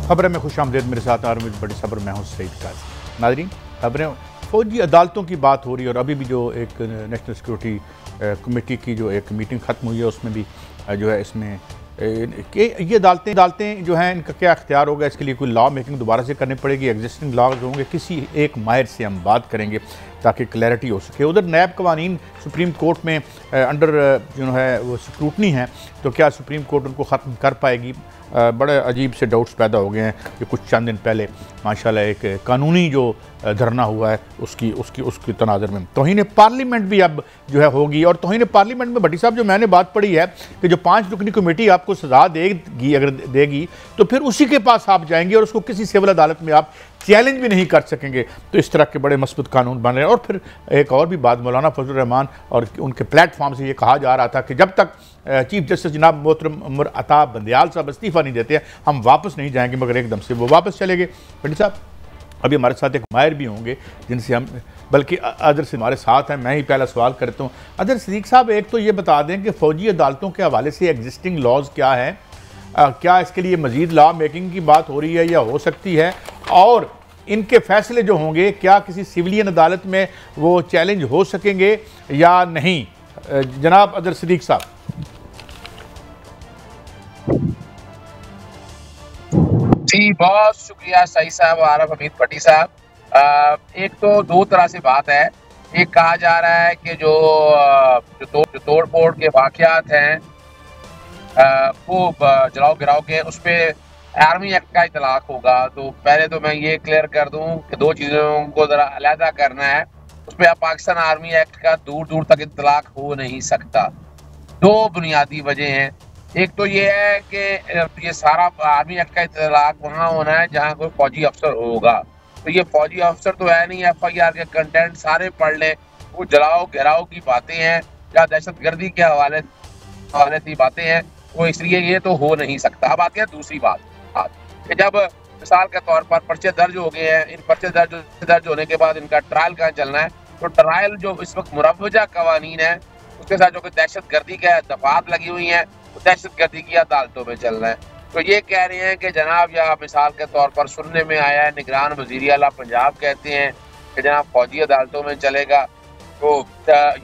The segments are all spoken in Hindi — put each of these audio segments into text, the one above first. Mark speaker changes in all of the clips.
Speaker 1: खबरें में खुश आमदेद, मेरे साथ आर्मी बड़ी खबर, मैं हूँ सईद काजी। नाज़रीन, खबरें फौजी अदालतों की बात हो रही है और अभी भी जो एक नेशनल सिक्योरिटी कमेटी की जो एक मीटिंग ख़त्म हुई है उसमें भी जो है इसमें कि ये अदालतें जो हैं इनका क्या अख्तियार होगा, इसके लिए कोई लॉ मेकिंग दोबारा से करनी पड़ेगी, एग्जिस्टिंग लॉ जो होंगे, किसी एक माहिर से हम बात करेंगे ताकि क्लैरिटी हो सके। उधर नैब कवानीन सुप्रीम कोर्ट में अंडर जो है वो स्क्रूटनी है, तो क्या सुप्रीम कोर्ट उनको ख़त्म कर पाएगी? बड़े अजीब से डाउट्स पैदा हो गए हैं कि कुछ चंद दिन पहले माशाल्लाह एक कानूनी जो धरना हुआ है उसकी तनाज़र में तौहीन पार्लियामेंट भी अब जो है होगी। और तौहीन पार्लियामेंट में भट्टी साहब जो मैंने बात पढ़ी है कि जो 5 रुकनी कमेटी आपको सज़ा देगी, अगर देगी तो फिर उसी के पास आप जाएंगे और उसको किसी सिविल अदालत में आप चैलेंज भी नहीं कर सकेंगे। तो इस तरह के बड़े मस्बूत कानून बन रहे हैं। और फिर एक और भी बात, मौलाना फजल रहमान और उनके प्लेटफॉर्म से ये कहा जा रहा था कि जब तक चीफ जस्टिस जनाब मोहतरम उमर अता बंदयाल साहब इस्तीफ़ा नहीं देते हम वापस नहीं जाएंगे, मगर एकदम से वो वापस चले गए। भट्टी साहब अभी हमारे साथ एक माहिर भी होंगे जिनसे हम, बल्कि अदर से हमारे साथ हैं, मैं ही पहला सवाल करता हूँ। अदर सिद्दीक साहब, एक तो ये बता दें कि फ़ौजी अदालतों के हवाले से एग्जिस्टिंग लॉज क्या है, क्या इसके लिए मज़ीद लॉ मेकिंग की बात हो रही है या हो सकती है, और इनके फैसले जो होंगे क्या किसी सिविलियन अदालत में वो चैलेंज हो सकेंगे या नहीं? जनाब अदर सिद्दीक साहब।
Speaker 2: जी बहुत शुक्रिया सही साहब, आरफ हमीद भट्टी साहब। एक तो 2 तरह से बात है। एक कहा जा रहा है कि जो तोड़ फोड़ के वाकयात हैं वो जलाओ गिराओ के, उस पर आर्मी एक्ट का इतलाक होगा। तो पहले तो मैं ये क्लियर कर दूं कि 2 चीज़ों को ज़रा अलहदा करना है। उस पर पाकिस्तान आर्मी एक्ट का दूर दूर तक इतलाक हो नहीं सकता। 2 बुनियादी वजह हैं। एक तो ये है कि ये सारा आर्मी एक्ट का इतलाक वहाँ होना है जहाँ कोई फौजी अफसर होगा। तो ये फौजी अफसर तो है नहीं। FIR के कंटेंट सारे पढ़ लें, वो जलाओ घिराओ की बातें हैं या दहशतगर्दी के हवाले से बातें हैं, वो इसलिए ये तो हो नहीं सकता। अब आते हैं दूसरी बात कि जब मिसाल के तौर पर पर्चे दर्ज हो गए हैं, इन पर्चे दर्ज होने के बाद इनका ट्रायल कहाँ चलना है, तो ट्रायल जो इस वक्त मुरवजा कवानीन है उसके साथ जो कि दहशतगर्दी के दफात लगी हुई हैं, दहशतगर्दी की अदालतों में चलना है। तो ये कह रहे हैं कि जनाब, या मिसाल के तौर पर सुनने में आया है निगरान वज़ीर आला पंजाब कहते हैं कि जनाब फौजी अदालतों में चलेगा। तो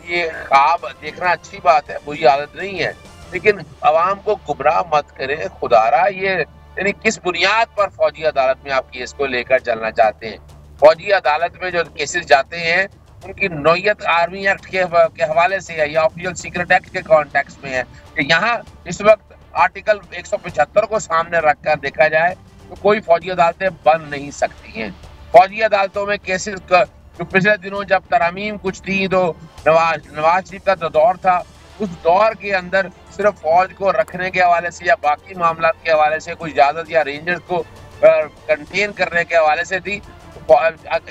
Speaker 2: ये ख्वाब देखना अच्छी बात है, बुरी आदत नहीं है, लेकिन अवाम को गुमराह मत करें खुदारा। ये यानी किस बुनियाद पर फौजी अदालत में आप केस को लेकर चलना चाहते हैं? फौजी अदालत में जो केसेस जाते हैं उनकी नौयत आर्मी एक्ट के हवाले से है या ऑफिशियल सीक्रेट एक्ट के कॉन्टेक्स्ट में है कि यहाँ इस वक्त आर्टिकल 175 को सामने रखकर देखा जाए तो कोई फौजी अदालतें बन नहीं सकती हैं। फौजी अदालतों में केसेस जो पिछले दिनों जब तरामीम कुछ थी तो नवाज शरीफ का जो दौर था, उस दौर के अंदर सिर्फ फौज को रखने के हवाले से या बाकी मामला के हवाले से कोई इजाजत या रेंजर्स को कंटेन करने के हवाले से थी।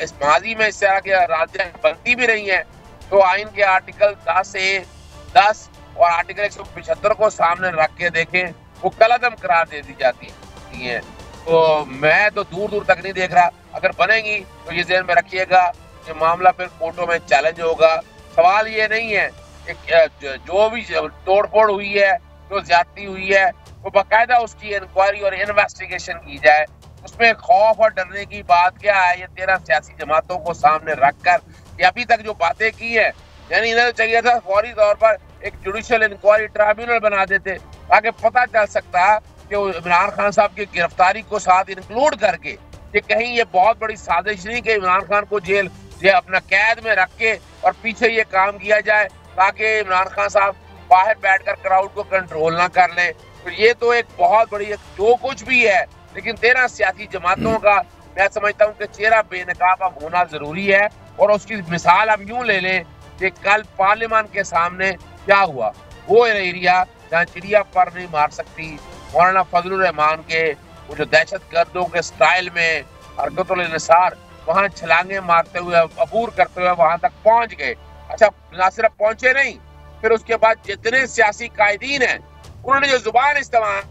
Speaker 2: इस माजी में इस तरह की राज्य बनती भी रही हैं। तो आइन के आर्टिकल 10 और आर्टिकल 175 को सामने रख के देखें, वो कलअदम करार दे दी जाती है। तो मैं तो दूर दूर तक नहीं देख रहा। अगर बनेगी तो ये ज़हन में रखिएगा कि मामला फिर कोर्टों में चैलेंज होगा। सवाल ये नहीं है कि जो भी तोड़ फोड़ हुई है, जो ज्यादती हुई है, वो बाकायदा उसकी इंक्वायरी और इन्वेस्टिगेशन की जाए। उसमें खौफ और डरने की बात क्या है? ये 13 सियासी जमातों को सामने रखकर ये अभी तक जो बातें की है, यानी इन्हें चाहिए था फौरी तौर पर एक जुडिशियल इंक्वायरी ट्राइब्यूनल बना देते ताकि पता चल सकता कि इमरान खान साहब की गिरफ्तारी को साथ इंक्लूड करके कि कहीं ये बहुत बड़ी साजिश नहीं कि इमरान खान को जेल अपना कैद में रख के और पीछे ये काम किया जाए ताकि इमरान खान साहब बाहर बैठकर क्राउड को कंट्रोल ना कर ले। तो ये तो एक बहुत बड़ी जो कुछ भी है, लेकिन 13 सियासी जमातों का मैं समझता हूँ कि चेहरा बेनकाब अब होना जरूरी है। और उसकी मिसाल हम यूं ले लें कि कल पार्लियामान के सामने क्या हुआ, वो एरिया जहाँ चिड़िया पर नहीं मार सकती, मौलाना फजल रहमान के वो जो दहशत गर्दों के स्टाइल में हरकतुल इंसार वहाँ छलांगे मारते हुए अबूर करते हुए वहां तक पहुंच गए। अच्छा, ना सिर्फ पहुंचे नहीं, फिर उसके बाद जितने सियासी कायदीन हैं उन्होंने जो जुबान इस्तेमाल,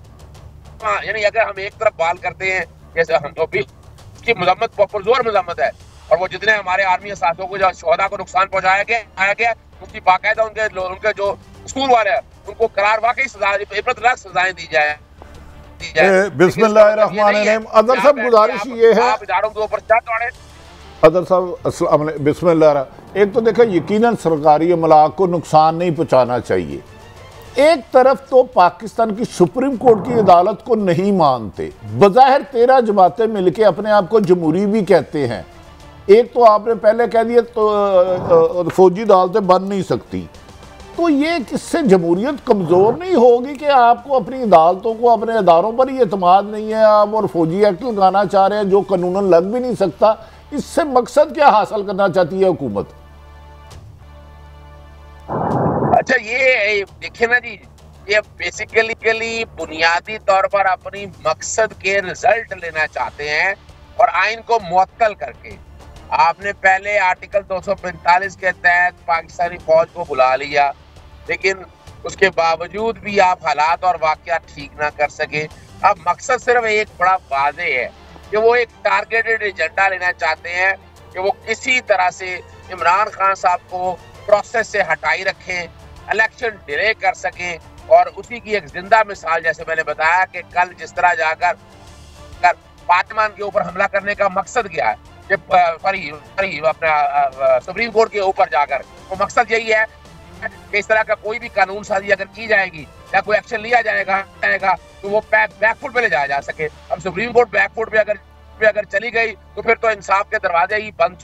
Speaker 2: यानी अगर हम एक तरफ बाल करते हैं जैसे हम तो भी उसकी मजम्मत पुरजोर मजम्मत है, और वो जितने हमारे आर्मी साथियों को जो शोहदा को नुकसान पहुंचाया गया उसकी बाकायदा उनके जो स्कूल वाले हैं उनको करार वाकई सजा, इबरतनाक सजाएं दी जाए। दी जाए।
Speaker 3: बिस्मिल्लाहिर्रहमानिर्रहीम। अदर साहब गुजारिश ये है,
Speaker 2: आप इदारों के ऊपर चाहते हैं
Speaker 3: अदर साहब अस्सलाम वालेकुम, बिस्मिल्लाह। एक तो देखो यकीनन सरकारी अमलाक को नुकसान नहीं पहुंचाना चाहिए। एक तरफ तो पाकिस्तान की सुप्रीम कोर्ट की अदालत को नहीं मानते, बज़ाहिर 13 जमातें मिलके अपने आप को जमहूरी भी कहते हैं। एक तो आपने पहले कह दिया तो फौजी अदालतें बन नहीं सकती, तो ये किससे जमहूरियत कमज़ोर नहीं होगी कि आपको अपनी अदालतों को, अपने अदारों पर ही एतमाद नहीं है, आप और फौजी एक्ट लगाना चाह रहे हैं जो कानूनन लग भी नहीं सकता। इससे मकसद क्या हासिल करना चाहती है हुकूमत?
Speaker 2: अच्छा, ये देखिए ना जी, ये बेसिकली बुनियादी तौर पर अपनी मकसद के रिजल्ट लेना चाहते हैं और आइन को मुअत्तल करके। आपने पहले आर्टिकल 245 के तहत पाकिस्तानी फौज को बुला लिया, लेकिन उसके बावजूद भी आप हालात और वाकया ठीक ना कर सके। अब मकसद सिर्फ एक बड़ा वाज़ेह है कि वो एक टारगेटेड एजेंडा लेना चाहते हैं कि वो किसी तरह से इमरान खान साहब को प्रोसेस से हटाई रखें, इलेक्शन डिले कर सकें। और उसी की एक जिंदा मिसाल, जैसे मैंने बताया कि कल जिस तरह जाकर पार्लियामान के ऊपर हमला करने का मकसद क्या है कि अपना सुप्रीम कोर्ट के ऊपर जाकर, वो मकसद यही है कि इस तरह का कोई भी कानून साजी अगर की जाएगी या कोई एक्शन लिया जाएगा तो वो बैकफुट पे ले जाया जा सके। अब सुप्रीम कोर्ट बैकफुट पे अगर चली गई तो फिर तो इंसाफ के दरवाजे ही बंद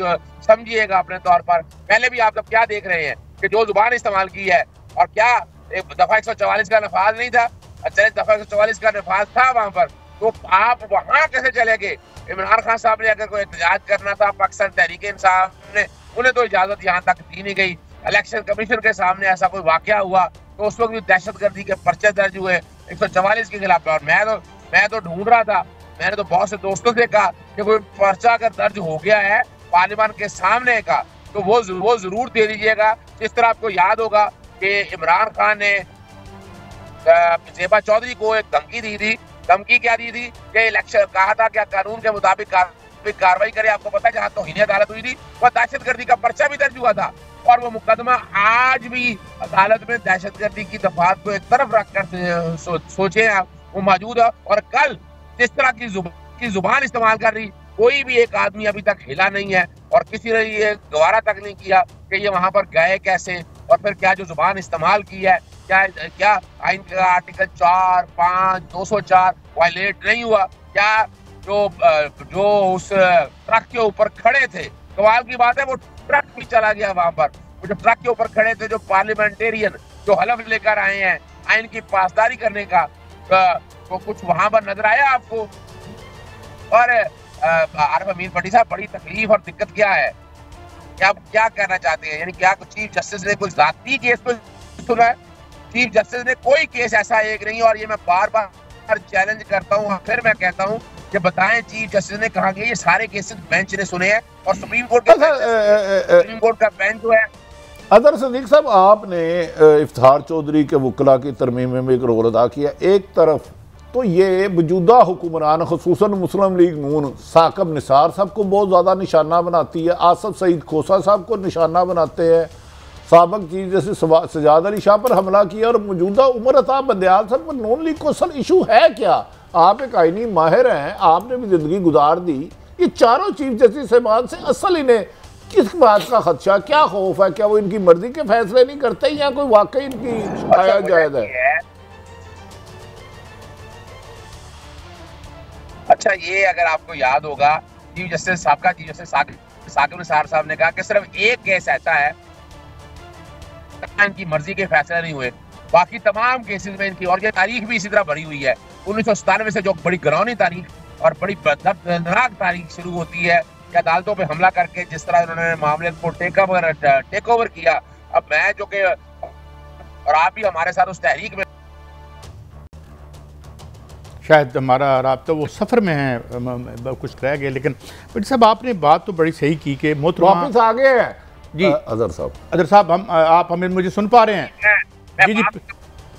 Speaker 2: समझिएगा अपने तौर पर। पहले भी आप लोग क्या देख रहे हैं कि जो जुबान इस्तेमाल की है, और क्या एक दफा 144 का नफाज नहीं था? अच्छा, दफा 144 का नफाज था वहां पर, तो आप वहां कैसे चले गए? इमरान खान साहब ने अगर कोई एहतजाज करना था, पाकिस्तान तहरीक इंसाफ ने, उन्हें तो इजाजत यहाँ तक दी नहीं गई। इलेक्शन कमीशन के सामने ऐसा कोई वाकया हुआ तो उस वक्त भी दहशतगर्दी के पर्चे दर्ज हुए 144 के खिलाफ। और मैं तो ढूंढ रहा था, मैंने तो बहुत से दोस्तों से कहा कि कोई पर्चा अगर दर्ज हो गया है पार्लियामान के सामने का तो वो जरूर दे दीजिएगा। जिस तरह आपको याद होगा कि इमरान खान ने ज़ेबा चौधरी को एक धमकी दी थी। धमकी क्या दी थी कि इलेक्शन, कहा था क्या कानून के मुताबिक कार्रवाई करे। आपको पता है जहाँ तौहीन अदालत हुई थी वह दहशतगर्दी का पर्चा भी दर्ज हुआ था, और वो मुकदमा आज भी अदालत में दहशतगर्दी की दफात को एक तरफ रखकर सोचे आप, वो मौजूद है। और कल जिस तरह की जुबान इस्तेमाल कर रही, कोई भी एक आदमी अभी तक हिला नहीं है और किसी ने ये गवारा तक नहीं किया कि ये वहां पर गए कैसे, और फिर क्या जो जुबान इस्तेमाल की है क्या आइन का आर्टिकल 4, 5, 204 वायलेट नहीं हुआ? क्या जो उस ट्रक के ऊपर खड़े थे, कमाल की बात है वो ट्रक भी चला गया वहां पर। वो जो ट्रक के ऊपर खड़े थे, जो पार्लियामेंटेरियन जो हलफ लेकर आए हैं आइन की पासदारी करने का, तो कुछ वहां पर नजर आया आपको? और आरिफ अमीन भट्टी साहब, बड़ी तकलीफ और दिक्कत क्या है? क्या कहना चाहते हैं? यानी क्या चीफ जस्टिस ने कोई जाती केस को सुना है? चीफ जस्टिस ने कोई केस ऐसा एक नहीं, और ये मैं बार बार चैलेंज करता हूँ, फिर मैं कहता हूँ कि बताएं चीफ जस्टिस ने कहा कि ये सारे केसेस बेंच ने सुने हैं, और सुप्रीम कोर्ट का बेंच जो है।
Speaker 3: अदर सदीक साहब, आपने इफ्तिखार चौधरी के वकला की तरमीम में एक रोल अदा किया। एक तरफ तो ये मौजूदा हुक्मरान खुसूसन मुस्लिम लीग नून साकिब निसार साहब को बहुत ज़्यादा निशाना बनाती है, आसफ सईद खोसा साहब को निशाना बनाते हैं, साबक चीफ जैसे सजाद अली शाह पर हमला किया, और मौजूदा उमर अता बंदयाल साहब पर नून लीग को असल इशू है क्या? आप एक आईनी माहिर हैं, आपने भी ज़िंदगी गुजार दी, ये चारों चीफ जस्टिस साहबान से असल इन्हें किस बात का खदशा, क्या खौफ है? क्या वो इनकी मर्जी के फैसले नहीं करते या कोई वाकई इनकी आया जायज है?
Speaker 2: अच्छा, ये अगर आपको याद होगा, चीफ जस्टिस साकिब निसार साहब ने कहा कि सिर्फ एक केस ऐसा है इनकी मर्जी के फैसले नहीं हुए, बाकी तमाम केसेस में इनकी, और ये तारीख भी इसी तरह भरी हुई है। 1997 से जो बड़ी घिनौनी तारीख और बड़ी दर्दनाक तारीख शुरू होती है कि अदालतों पे हमला करके जिस तरह उन्होंने मामले को टेक ओवर किया। अब मैं जो कि, और आप भी हमारे साथ उस तहरीक में,
Speaker 1: शायद हमारा राब्ता वो सफ़र में है, कुछ रह गया, लेकिन भट्टी साहब आपने बात तो बड़ी सही की कि
Speaker 3: वापस आ गए हैं
Speaker 1: जी।
Speaker 3: अदर
Speaker 1: साहब, आप हमें मुझे सुन पा रहे हैं?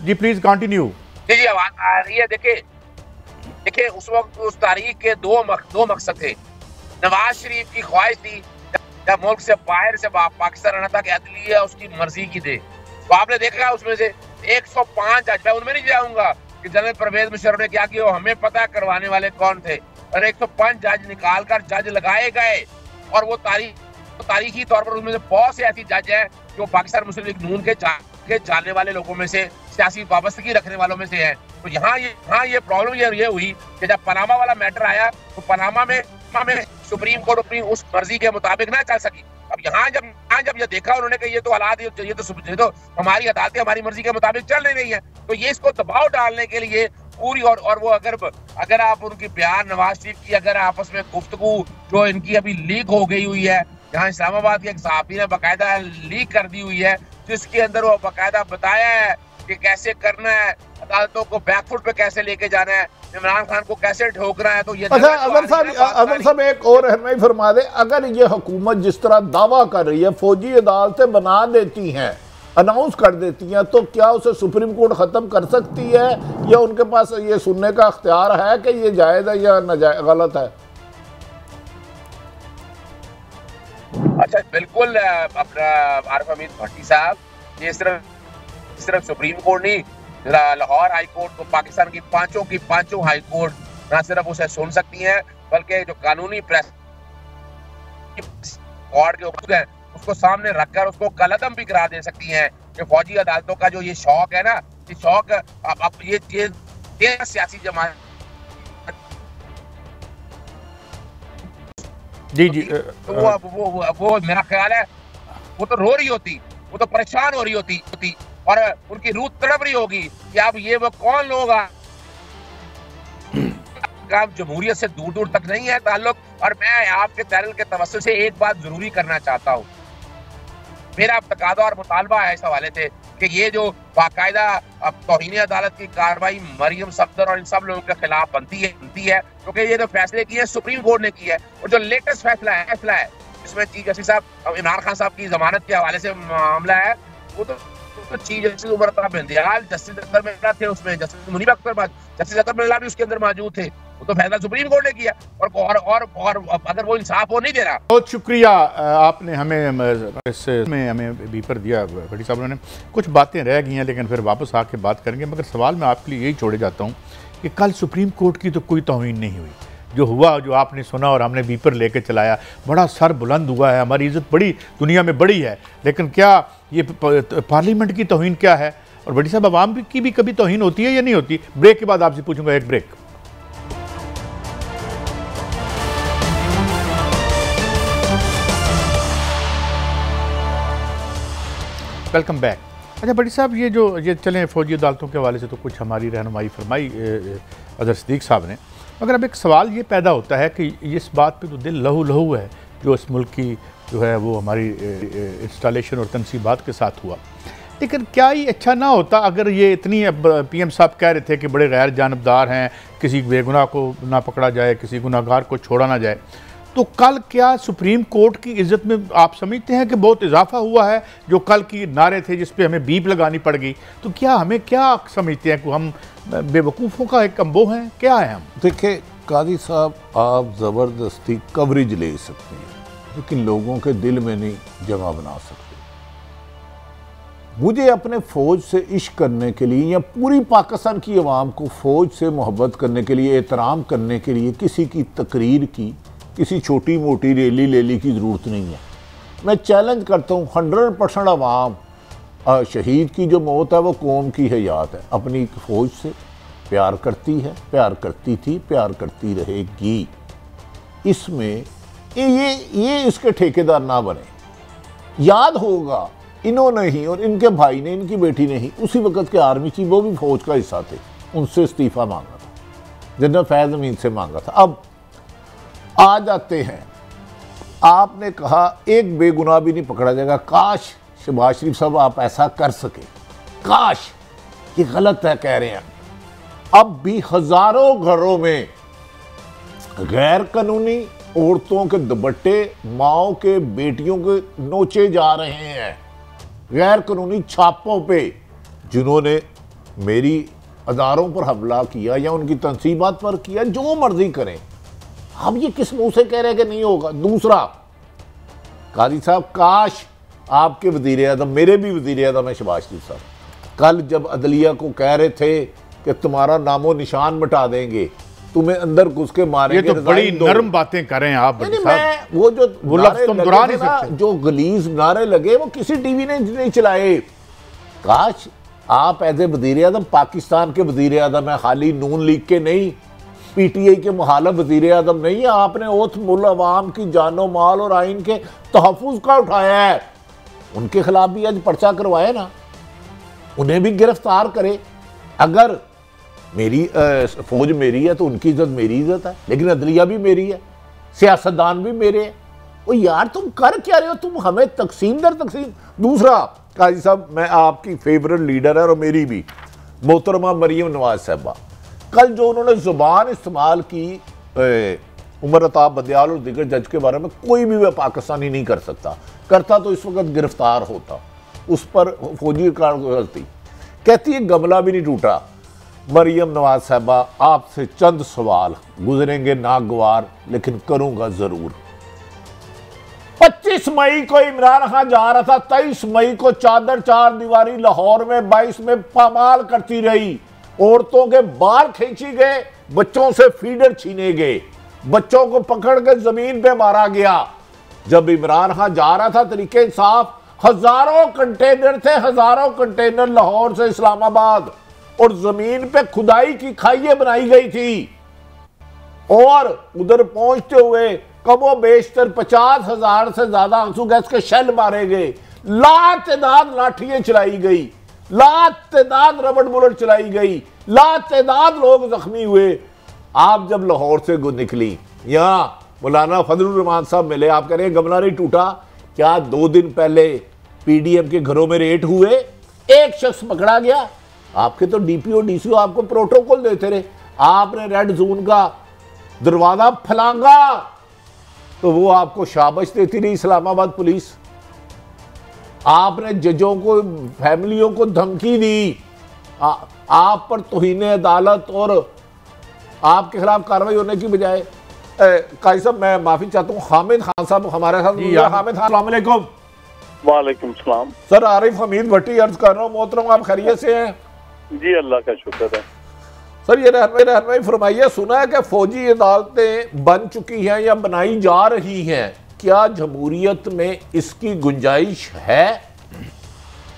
Speaker 1: जी प्लीज कंटिन्यू।
Speaker 2: जी आवाज आ रही है? देखिए उस वक्त उस तारीख के दो मकसद थे। नवाज शरीफ की ख्वाहिश थी जब मुल्क से बाहर से पाकिस्तान आना था कि अदलिया उसकी मर्जी की दे, तो आपने देखा उसमें से 105 जज, मैं उनमें नहीं जाऊंगा, कि जनरल परवेज मुशर्रफ ने क्या किया, हमें पता करवाने वाले कौन थे। और 105 जज निकालकर जज लगाए गए और वो तारीखी तौर पर उनमें से बहुत से ऐसी जज हैं जो पाकिस्तान मुस्लिम लीग नून के जानने वाले लोगों में से, सियासी वाबस्तगी रखने वालों में से हैं। तो यहाँ ये प्रॉब्लम ये हुई कि जब पनामा वाला मैटर आया तो पनामा में सुप्रीम कोर्ट अपनी उस मर्जी के मुताबिक ना चल सकी। अब यहाँ जब ये देखा उन्होंने कि ये तो हालात, ये तो हमारी अदालतें हमारी मर्जी के मुताबिक चल नहीं रही है, तो ये इसको दबाव डालने के लिए पूरी और वो अगर आप उनकी बयान नवाज शरीफ की अगर आपस में गुफ्तगू जो इनकी अभी लीक हो गई हुई है, यहाँ इस्लामाबाद के एक सहाफी ने बाकायदा लीक कर दी हुई है, जिसके अंदर वो बाकायदा बताया है कि कैसे करना है, अदालतों को बैकफुट पे कैसे लेके जाना है, इमरान खान को कैसे ठोकना है। तो ये
Speaker 3: अच्छा अदर साहब एक और रहनुमाई फरमा दे, अगर ये हुकूमत जिस तरह दावा कर रही है फौजी अदालतें बना देती हैं, अनाउंस कर देती हैं, तो क्या उसे सुप्रीम कोर्ट ख़त्म कर सकती है या उनके पास ये सुनने का अख्तियार है कि ये जायज़ है या गलत है?
Speaker 2: अच्छा बिल्कुल अपना आरिफ हमीद भट्टी साहब, ये सिर्फ सुप्रीम कोर्ट नहीं, लाहौर हाई कोर्ट को पाकिस्तान की पांचों हाई कोर्ट ना सिर्फ उसे सुन सकती हैं बल्कि जो कानूनी प्रेस कोर्ट के ऊपर उसको सामने रखकर उसको कलअदम भी करा दे सकती हैं कि फौजी अदालतों का जो ये शौक है ना, ये शौक अब ये सियासी जमात
Speaker 1: जी
Speaker 2: तो वो मेरा ख्याल है वो तो रो रही होती, वो तो परेशान हो रही होती और उनकी रूह तड़प रही होगी कि अब ये वो कौन लोग जमहूरियत से दूर दूर तक नहीं है ताल्लुक। और मैं आपके चैनल के तवज्जुह से एक बात जरूरी करना चाहता हूँ, मेरा तकादा और मुतालबा है इस हवाले से कि ये जो बाकायदा अब तौहीन अदालत की कार्रवाई मरियम सफदर और इन सब लोगों के खिलाफ बनती है क्योंकि ये जो फैसले किए सुप्रीम कोर्ट ने किया है, और जो लेटेस्ट फैसला है इसमें चीफ जस्टिस साहब इमरान खान साहब की जमानत के हवाले से मामला है, वो तो chief justice Umar Ata Bandial, justice Akhtar मिल्ला थे उसमें, जस्टिस मुनीब अख्तर, जस्टिस अख्तर मिल्ला भी उसके अंदर मौजूद थे, वो तो फैसला सुप्रीम कोर्ट ने किया और अगर वो इंसाफ वो नहीं दे रहा।
Speaker 1: बहुत शुक्रिया आपने हमें बीपर दिया भट्टी साहब ने। कुछ बातें रह गई हैं लेकिन फिर वापस आके बात करेंगे, मगर सवाल मैं आपके लिए यही छोड़े जाता हूँ कि कल सुप्रीम कोर्ट की तो कोई तौहीन नहीं हुई, जो हुआ जो आपने सुना और हमने बीपर लेके चलाया, बड़ा सर बुलंद हुआ है, हमारी इज्जत बड़ी दुनिया में बड़ी है, लेकिन क्या ये पार्लियामेंट की तौहीन क्या है? और भट्टी साहब आवाम की भी कभी तौहीन होती है या नहीं होती? ब्रेक के बाद आपसे पूछूंगा, एक ब्रेक। Welcome back. अच्छा भट्टी साहब, ये चलें फौजी अदालतों के हवाले से तो कुछ हमारी रहनुमाई फरमाई अजहर सिद्दीक साहब ने, मगर अब एक सवाल ये पैदा होता है कि इस बात पे तो दिल लहू लहू है जो इस मुल्क की जो है वो हमारी इंस्टॉलेशन और तनसीबात के साथ हुआ, लेकिन क्या ये अच्छा ना होता अगर ये इतनी PM साहब कह रहे थे कि बड़े गैर जानबदार हैं, किसी बेगुनाह को ना पकड़ा जाए, किसी गुनाहगार को छोड़ा ना जाए, तो कल क्या सुप्रीम कोर्ट की इज्जत में आप समझते हैं कि बहुत इजाफा हुआ है? जो कल की नारे थे जिस पे हमें बीप लगानी पड़ गई, तो क्या हमें क्या समझते हैं कि हम बेवकूफ़ों का एक कम्बो हैं, क्या है हम?
Speaker 3: देखिए कादी साहब, आप ज़बरदस्ती कवरेज ले सकते हैं लेकिन लोगों के दिल में नहीं जगह बना सकते। मुझे अपने फ़ौज से इश्क करने के लिए या पूरी पाकिस्तान की आवाम को फ़ौज से मोहब्बत करने के लिए, एहतराम करने के लिए किसी की तकरीर की, किसी छोटी मोटी रैली की ज़रूरत नहीं है। मैं चैलेंज करता हूँ 100% आवाम शहीद की जो मौत है वो कौम की हयात है, अपनी फ़ौज से प्यार करती है, प्यार करती थी, प्यार करती रहेगी। इसमें ये इसके ठेकेदार ना बने। याद होगा इन्होंने ही और इनके भाई ने, इनकी बेटी ने ही उसी वक़्त के आर्मी चीफ, वो भी फ़ौज का हिस्सा थे, उनसे इस्तीफ़ा मांगा था, जनरल फैज़ अमीन से मांगा था। अब आ जाते हैं, आपने कहा एक बेगुनाह भी नहीं पकड़ा जाएगा। काश शहबाज शरीफ साहब आप ऐसा कर सके, काश। ये गलत है कह रहे हैं। अब भी हजारों घरों में गैर कानूनी औरतों के दुपट्टे माओ के बेटियों के नोचे जा रहे हैं गैर कानूनी छापों पे, जिन्होंने मेरी अदारों पर हमला किया या उनकी तनसीबात पर किया, जो मर्जी करें। हम ये किस मुंह से कह रहे हैं कि नहीं होगा? दूसरा, कादी साहब, काश आपके वज़ीर आज़म, मेरे भी वज़ीर आज़म है शहबाज शरीफ साहब, कल जब अदलिया को कह रहे थे कि तुम्हारा नामो निशान मिटा देंगे, तुम्हें अंदर घुस के मारेंगे।
Speaker 1: ये तो बड़ी नरम बातें करें आप।
Speaker 3: वो जो लफ्ज़ तुम दोहरा नहीं सकते, जो गलीज नारे लगे वो किसी टीवी ने नहीं चलाए। काश आप एज ए वज़ीर आज़म, पाकिस्तान के वज़ीर आज़म है, खाली नून लीग के नहीं, पीटीआई के मुखालिफ वज़ीर आज़म नहीं है। आपने ओथ मुल अवाम की जानो माल और आइन के तहफ़्फ़ुज़ का उठाया है। उनके खिलाफ भी आज पर्चा करवाए ना, उन्हें भी गिरफ्तार करे। अगर मेरी फौज मेरी है तो उनकी इज्जत मेरी इज्जत है, लेकिन अदलिया भी मेरी है, सियासतदान भी मेरे हैं। वो यार तुम कर क्या रहे हो? तुम हमें तकसीम दर तकसीम। दूसरा काजी साहब, मैं आपकी फेवरेट लीडर है और मेरी भी, मोहतरमा मरीम नवाज साहबा, कल जो उन्होंने जुबान इस्तेमाल की उमर अताब बंदियाल और दीगर जज के बारे में, कोई भी वह पाकिस्तानी नहीं कर सकता, करता तो इस वक्त गिरफ्तार होता। उस पर फौजी गलती कहती है गमला भी नहीं टूटा। मरीम नवाज साहबा, आपसे चंद सवाल गुजरेंगे नागवार, लेकिन करूंगा जरूर। 25 मई को इमरान खान जा रहा था, 23 मई को चादर चार दीवारी लाहौर में 22 में पामाल करती रही, औरतों के बाल खींची गए, बच्चों से फीडर छीने गए, बच्चों को पकड़ के जमीन पे मारा गया। जब इमरान खान जा रहा था तरीके इंसाफ, हजारों कंटेनर थे, हजारों कंटेनर लाहौर से इस्लामाबाद, और जमीन पे खुदाई की खाइयें बनाई गई थी। और उधर पहुंचते हुए कमो बेशतर 50,000 से ज्यादा आंसू गैस के शेल मारे गए, लातेदाद लाठियां चलाई गई, लातेदाद रबड़ बुलेट चलाई गई, लातेदाद लोग जख्मी हुए। आप जब लाहौर से निकली, यहां मौलाना फजलुर रहमान साहब मिले, आप कह रहे हैं गमला नहीं टूटा। क्या 2 दिन पहले पीडीएम के घरों में रेड हुए, एक शख्स पकड़ा गया? आपके तो डीपीओ डीसीओ आपको प्रोटोकॉल देते रहे, आपने रेड जोन का दरवाजा फलांगा तो वो आपको शाबाश देती रही इस्लामाबाद पुलिस। आपने जजों को, फैमिलियों को धमकी दी, आप पर तौहीन अदालत और आपके खिलाफ कार्रवाई होने की बजाय। काजी साहब, मैं माफी चाहता हूँ, हामिद खान साहब हमारे साथ। हामिद खान, अस्सलाम वालेकुम।
Speaker 4: वालेकुम सलाम
Speaker 3: सर। आरिफ हमीद भट्टी अर्ज कर रहा हूँ। मोहतरम, आप खैरियत से हैं?
Speaker 4: जी, अल्लाह का शुक्र है।
Speaker 3: सर, ये रहनुमाई फरमाइए, सुना है कि फौजी अदालतें बन चुकी हैं या बनाई जा रही हैं, क्या जमहूरियत में इसकी गुंजाइश है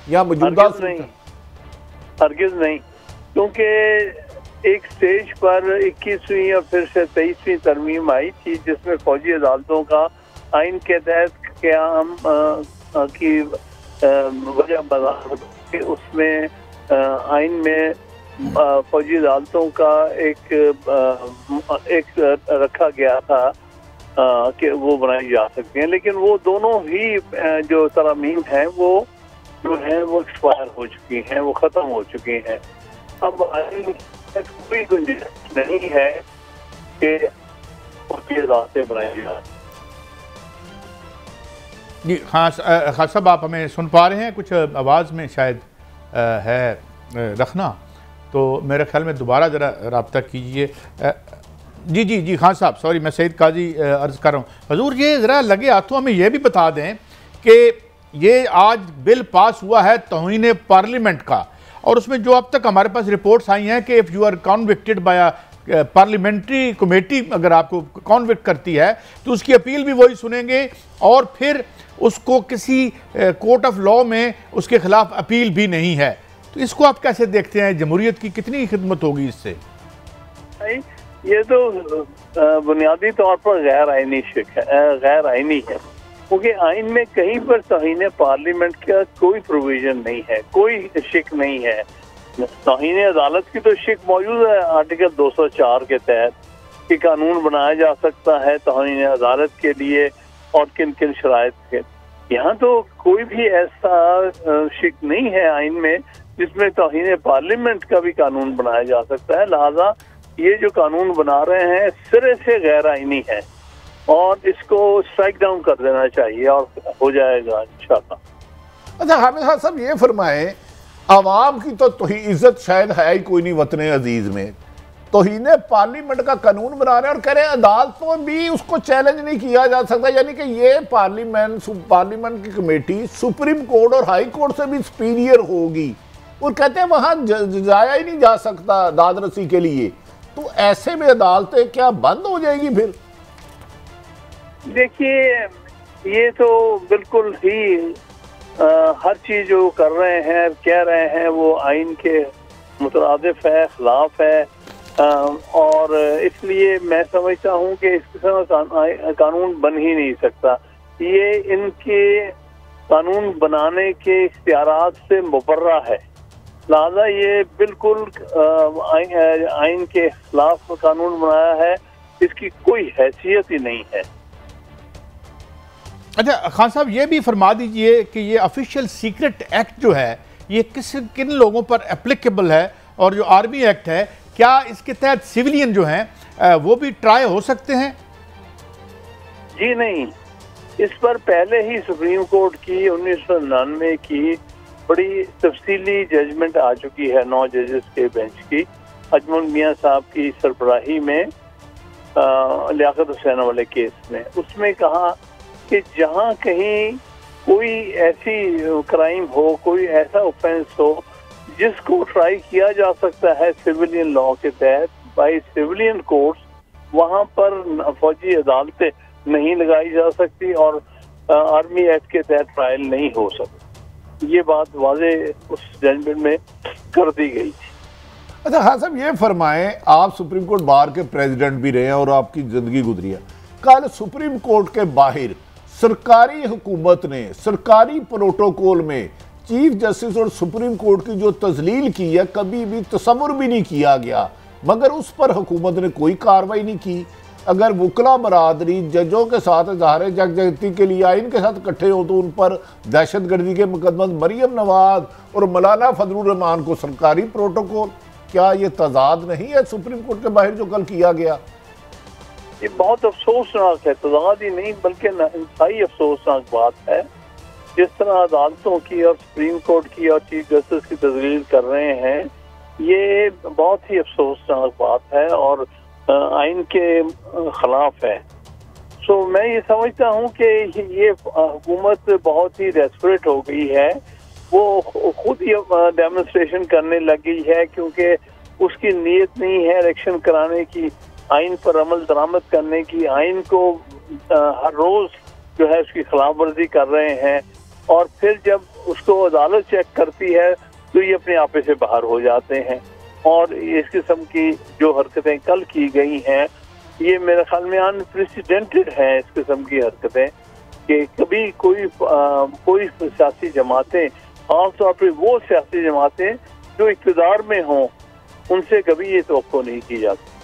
Speaker 3: या मौजूदा?
Speaker 4: हरगिज़ नहीं, क्योंकि एक स्टेज पर 21वीं और फिर से 23वीं तरमीम आई थी, जिसमें फौजी अदालतों का आइन के तहत क़याम की वजह बता, उसमें आइन में फौजी अदालतों का एक रखा गया था कि वो बनाई जा सकती हैं, लेकिन वो दोनों ही जो तरमीम हैं वो जो है वो एक्सपायर हो चुकी हैं, वो ख़त्म हो चुकी हैं। अब आइन कोई गुंजाइश नहीं है कि फौजी अदालतें बनाई जाए।
Speaker 1: जी हाँ साहब, आप हमें सुन पा रहे हैं? कुछ आवाज़ में शायद है रखना, तो मेरे ख्याल में दोबारा ज़रा रब्ता कीजिए। जी जी जी, खान साहब, सॉरी, मैं सईद काजी अर्ज़ कर रहा हूँ। हजूर, ये ज़रा लगे हाथों हमें यह भी बता दें कि ये आज बिल पास हुआ है तौहीन पार्लियामेंट का, और उसमें जो अब तक हमारे पास रिपोर्ट्स आई हैं कि if you are convicted by parliamentary committee, अगर आपको कॉन्विक्ट करती है तो उसकी अपील भी वही सुनेंगे, और फिर उसको किसी कोर्ट ऑफ लॉ में उसके खिलाफ अपील भी नहीं है। तो इसको आप कैसे देखते हैं? जमहूरियत की कितनी खिदमत होगी इससे?
Speaker 4: ये तो बुनियादी तौर पर गैर आइनी है, क्योंकि आइन में कहीं पर तौहीन पार्लियामेंट का कोई प्रोविजन नहीं है, कोई शिक नहीं है। तौहीन अदालत की तो शिक मौजूद है आर्टिकल 204 के तहत कि कानून बनाया जा सकता है तौहीन अदालत के लिए और किन किन शराइत के। यहाँ तो कोई भी ऐसा शिक नहीं है आइन में जिसमें तौहीन पार्लियामेंट का भी कानून बनाया जा सकता है। लिहाजा ये जो कानून बना रहे हैं सिरे से गैर आइनी है और इसको स्ट्राइक डाउन कर देना चाहिए और हो जाएगा इंशाअल्लाह।
Speaker 3: अच्छा हामिद खान साहब, ये फरमाएं, आवाम की तो इज्जत शायद है ही कोई नहीं वतन अजीज में, तौहीन पार्लियामेंट का कानून बना रहे हैं और कह रहे हैं अदालतों में भी उसको चैलेंज नहीं किया जा सकता, यानी कि ये पार्लियामेंट की कमेटी सुप्रीम कोर्ट और हाई कोर्ट से भी सुपीरियर होगी। और कहते हैं वहाँ जाया ही नहीं जा सकता दादरसी के लिए। तो ऐसे में अदालतें क्या बंद हो जाएगी फिर?
Speaker 4: देखिए, ये तो बिल्कुल ही हर चीज जो कर रहे हैं, कह रहे हैं, वो आइन के मुतरादिफ है, खिलाफ है। और इसलिए मैं समझता हूँ कि इस किस्म का कानून बन ही नहीं सकता। ये इनके कानून बनाने के इख्तियारात से मुबर्रा है, लिहाजा ये बिल्कुल आइन के खिलाफ कानून बनाया है, इसकी कोई हैसियत ही नहीं है।
Speaker 1: अच्छा खान साहब, ये भी फरमा दीजिए कि ये ऑफिशियल सीक्रेट एक्ट जो है ये किन लोगों पर एप्लीकेबल है, और जो आर्मी एक्ट है क्या इसके तहत सिविलियन जो हैं वो भी ट्राई हो सकते हैं?
Speaker 4: जी नहीं, इस पर पहले ही सुप्रीम कोर्ट की 1999 की बड़ी तफसीली जजमेंट आ चुकी है 9 जजेस के बेंच की, अजमल मियाँ साहब की सरबराही में लियाकत हुसैन वाले केस में। उसमें कहा कि जहाँ कहीं कोई ऐसी क्राइम हो, कोई ऐसा ऑफेंस हो जिसको ट्राई किया जा सकता है सिविलियन लॉ के तहत बाय सिविलियन कोर्ट्स, वहाँ पर फौजी अदालतें नहीं लगाई जा सकती और आर्मी एक्ट के तहत ट्रायल नहीं हो सकती। ये बात वाजे उस जजमेंट में कर दी गई थी।
Speaker 3: अच्छा हाँ साहब, ये फरमाएं, आप सुप्रीम कोर्ट बार के प्रेसिडेंट भी रहे हैं और आपकी जिंदगी गुजरी है। कल सुप्रीम कोर्ट के बाहर सरकारी हुकूमत ने सरकारी प्रोटोकॉल में चीफ जस्टिस और सुप्रीम कोर्ट की जो तजलील की है कभी भी तसव्वुर भी नहीं किया गया, मगर उस पर हुकूमत ने कोई कार्रवाई नहीं की। अगर वकला बरादरी जजों के साथ इजहार यकजहती के लिए आइन के साथ इकट्ठे हो तो उन पर दहशतगर्दी के मुकदमे मरियम नवाज और मौलाना फजलुर रहमान को सरकारी प्रोटोकॉल, क्या ये तजाद नहीं है सुप्रीम कोर्ट के बाहर जो कल किया गया?
Speaker 4: ये बहुत अफसोसनाक है, तजाद ही नहीं बल्कि इंतहाई अफसोसनाक बात है। जिस तरह अदालतों की और सुप्रीम कोर्ट की और चीफ जस्टिस की तजलील कर रहे हैं, ये बहुत ही अफसोसनाक बात है और आइन के खिलाफ है। सो मैं ये समझता हूँ कि ये हुकूमत बहुत ही डेस्परेट हो गई है, वो खुद ही डेमोन्स्ट्रेशन करने लग गई है, क्योंकि उसकी नीयत नहीं है इलेक्शन कराने की, आइन पर अमल दरामद करने की। आइन को हर रोज जो है उसकी खिलाफ वर्जी कर रहे हैं और फिर जब उसको अदालत चेक करती है तो ये अपने आपे से बाहर हो जाते हैं। और इस किस्म की जो हरकतें कल की गई हैं, ये मेरे ख्याल में अनप्रेसिडेंटेड हैं। इस किस्म की हरकतें कि कभी कोई सियासी जमातें, खासतौर पर वो सियासी जमातें जो इक़्तिदार में हों, उनसे कभी ये तवक्को नहीं की जाती।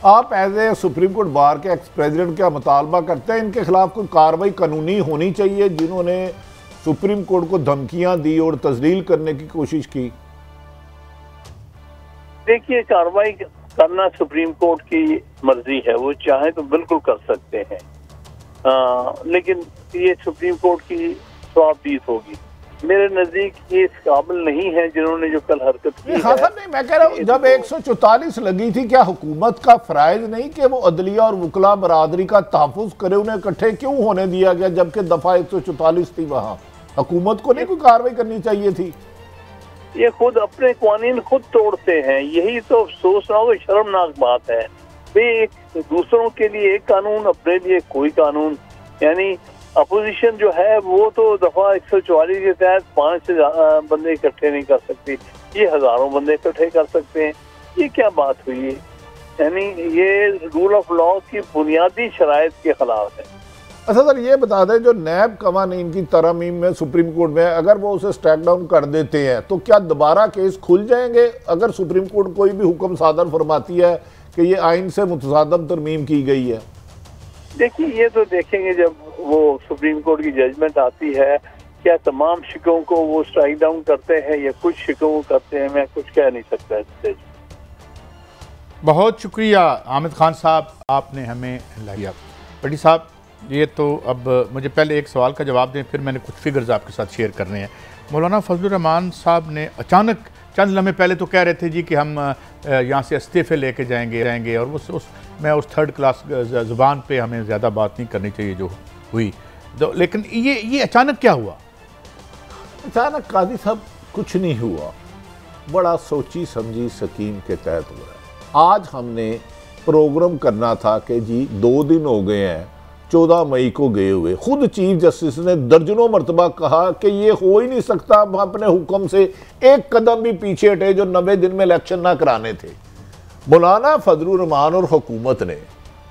Speaker 3: आप as a supreme court bar के एक्स प्रेसिडेंट क्या मुतालबा करते हैं इनके खिलाफ कोई कार्रवाई कानूनी होनी चाहिए जिन्होंने सुप्रीम कोर्ट को धमकियां दी और तजलील करने की कोशिश की? देखिए,
Speaker 4: कार्रवाई करना सुप्रीम कोर्ट की मर्जी है, वो चाहे तो बिल्कुल कर सकते हैं, लेकिन ये सुप्रीम कोर्ट की स्वाबदीद होगी। मेरे नजदीक ये इस काबिल नहीं है जिन्होंने जो कल हरकत की है।
Speaker 3: नहीं, मैं कह रहा हूँ जब 144 लगी थी, क्या हुकूमत का फराइज नहीं कि वो अदलिया और वकला बरादरी का तहफ़्फ़ुज़ करे? उन्हें इकट्ठे क्यों होने दिया गया जबकि दफा 144 थी? वहाँ हुकूमत को नहीं कोई कार्रवाई करनी चाहिए थी?
Speaker 4: ये खुद अपने कानून खुद तोड़ते हैं, यही तो अफसोसनाक और शर्मनाक बात है। वे दूसरों के लिए एक कानून, अपने लिए कोई कानून। यानी अपोजिशन जो है वो तो दफा 144 के तहत 5 से बंदे इकट्ठे नहीं कर सकती, ये हजारों बंदे इकट्ठे कर सकते हैं। ये क्या बात हुई? यानी ये रूल ऑफ लॉ की बुनियादी शराइत के खिलाफ है।
Speaker 3: अच्छा सर, ये बता दें जो नैब कवानीन की तरमीम में सुप्रीम कोर्ट में अगर वो उसे स्टैक डाउन कर देते हैं तो क्या दोबारा केस खुल जाएंगे अगर सुप्रीम कोर्ट कोई भी हुक्म सादर फरमाती है कि ये आइन से मुतसादम तरमीम की गई है?
Speaker 4: देखिए, ये तो देखेंगे जब वो सुप्रीम कोर्ट की जजमेंट आती है, क्या तमाम शिकों को वो स्ट्राइक डाउन करते हैं या कुछ शिकों को करते हैं, मैं कुछ कह नहीं सकता इससे।
Speaker 1: बहुत शुक्रिया आमिद खान साहब, आपने हमें लाया। भट्टी साहब, ये तो अब मुझे पहले एक सवाल का जवाब दें, फिर मैंने कुछ फिगर्स आपके साथ शेयर करने हैं। मौलाना फजलुर रहमान साहब ने अचानक चंद लम्हे पहले तो कह रहे थे जी कि हम यहाँ से इस्तीफे लेके जाएंगे और मैं उस थर्ड क्लास ज़ुबान पे हमें ज़्यादा बात नहीं करनी चाहिए जो हुई, तो लेकिन ये अचानक क्या हुआ?
Speaker 3: अचानक काजी साहब कुछ नहीं हुआ। बड़ा सोची समझी स्कीम के तहत हो रहा है। आज हमने प्रोग्राम करना था कि जी 2 दिन हो गए हैं 14 मई को गए हुए, खुद चीफ जस्टिस ने दर्जनों मरतबा कहा कि ये हो ही नहीं सकता, हम अपने हुक्म से एक कदम भी पीछे हटे जो 90 दिन में इलेक्शन ना कराने थे। मौलाना फजलुर रहमान और हुकूमत ने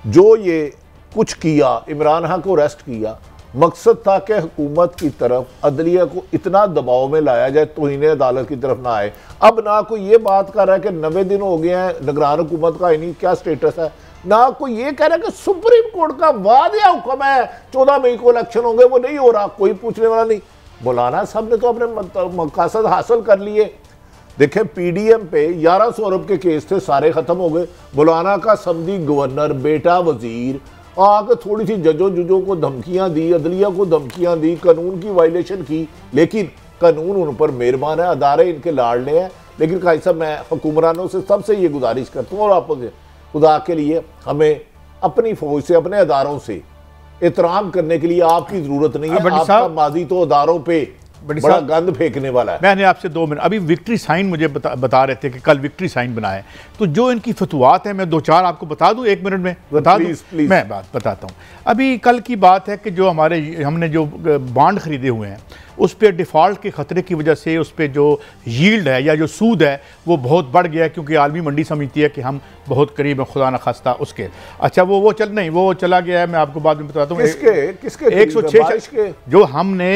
Speaker 3: जो ये कुछ किया, इमरान खान को अरेस्ट किया, मकसद था कि हुकूमत की तरफ अदलिया को इतना दबाव में लाया जाए तौहीन अदालत की तरफ ना आए। अब ना कोई ये बात कर रहा है कि 90 दिन हो गए हैं निगरान हुकूमत का इन्हीं क्या स्टेटस है, ना कोई ये कह रहा है कि सुप्रीम कोर्ट का वादिया हुक्म है 14 मई को इलेक्शन होंगे, वो नहीं हो रहा, कोई पूछने वाला नहीं। मौलाना साहब ने तो अपने मकासद हासिल कर लिए। देखें पीडीएम पे 1100 अरब के केस थे, सारे खत्म हो गए। मौलाना का समधी गवर्नर, बेटा वजीर आके थोड़ी सी जजों जुजों को धमकियां दी, अदलिया को धमकियां दी, कानून की वायलेशन की, लेकिन कानून उन पर मेहरबान है, अदारे इनके लाडले हैं। लेकिन काजी साहब मैं हुक्मरानों से सबसे ये गुजारिश करता हूँ और आपको से खुदा के लिए हमें अपनी फौज से, अपने अदारों से एहतराम करने के लिए आपकी जरूरत नहीं है। आपका माजी तो अदारों पे बड़ा गंद फेंकने वाला है।
Speaker 1: मैंने आपसे 2 मिनट अभी विक्ट्री साइन मुझे बता रहे थे कि कल विक्ट्री साइन बनाए, तो जो इनकी फतवात है मैं 2-4 आपको बता दूं, 1 मिनट में बता दूं। मैं बात बताता हूं। अभी कल की बात है कि जो हमने जो बॉन्ड खरीदे हुए हैं उस पर डिफ़ॉल्ट के ख़तरे की वजह से उस पर जो यील्ड है या जो सूद है वो बहुत बढ़ गया है, क्योंकि आलमी मंडी समझती है कि हम बहुत करीब हैं खुदा न खास्ता उसके। अच्छा वो चला गया है, मैं आपको बाद में बताता हूँ।
Speaker 3: किसके
Speaker 1: 106 जो हमने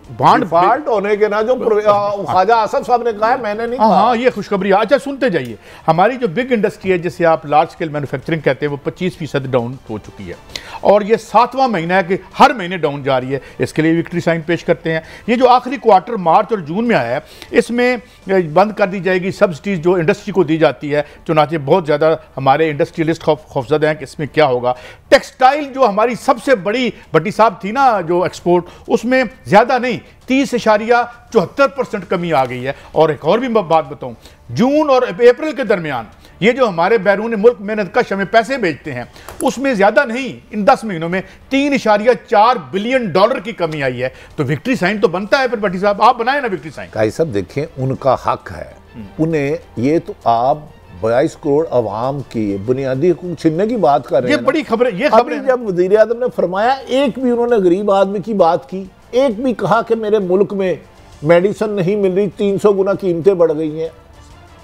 Speaker 1: बॉन्ड
Speaker 3: डिफॉल्ट होने के ना जो ख्वाजा आसफ साहब ने कहा है, मैंने नहीं कहा।
Speaker 1: हाँ, ये खुशखबरी। अच्छा सुनते जाइए, हमारी जो बिग इंडस्ट्री है जिसे आप लार्ज स्केल मैन्युफैक्चरिंग कहते हैं वो 25% डाउन हो चुकी है और ये 7वां महीना है कि हर महीने डाउन जा रही है। इसके लिए विक्ट्री साइन पेश करते हैं। ये जो आखिरी क्वार्टर मार्च और जून में आया है इसमें बंद कर दी जाएगी सब्सिडीज जो इंडस्ट्री को दी जाती है, चुनाचे बहुत ज़्यादा हमारे इंडस्ट्रियलिस्ट खौफजदा हैं कि इसमें क्या होगा। टेक्सटाइल जो हमारी सबसे बड़ी भट्टी साहब थी ना जो एक्सपोर्ट, उसमें ज़्यादा नहीं 30.74% कमी आ गई है। और एक और भी बात बताऊं, जून और अप्रैल के दरमियान ये जो हमारे बैरून मुल्क मेहनतकश हमें पैसे भेजते हैं उसमें ज़्यादा नहीं, इन 10 महीनों में 3.4 बिलियन डॉलर की कमी आई है। तो विक्ट्री साइन तो बनता है फिर भट्टी साहब, आप बनाए ना विक्ट्री साइन।
Speaker 3: काजी साहब देखें, उनका हक है, उन्हें ये तो आप 22 करोड़ अवाम की बुनियादी हुकूक छीनने की बात कर रहे हैं।
Speaker 1: ये बड़ी खबर है। ये खबर
Speaker 3: जब वज़ीर आज़म ने फरमाया, एक भी उन्होंने गरीब आदमी की बात की, एक भी कहा कि मेरे मुल्क में मेडिसिन नहीं मिल रही, 300 गुना कीमतें बढ़ गई हैं,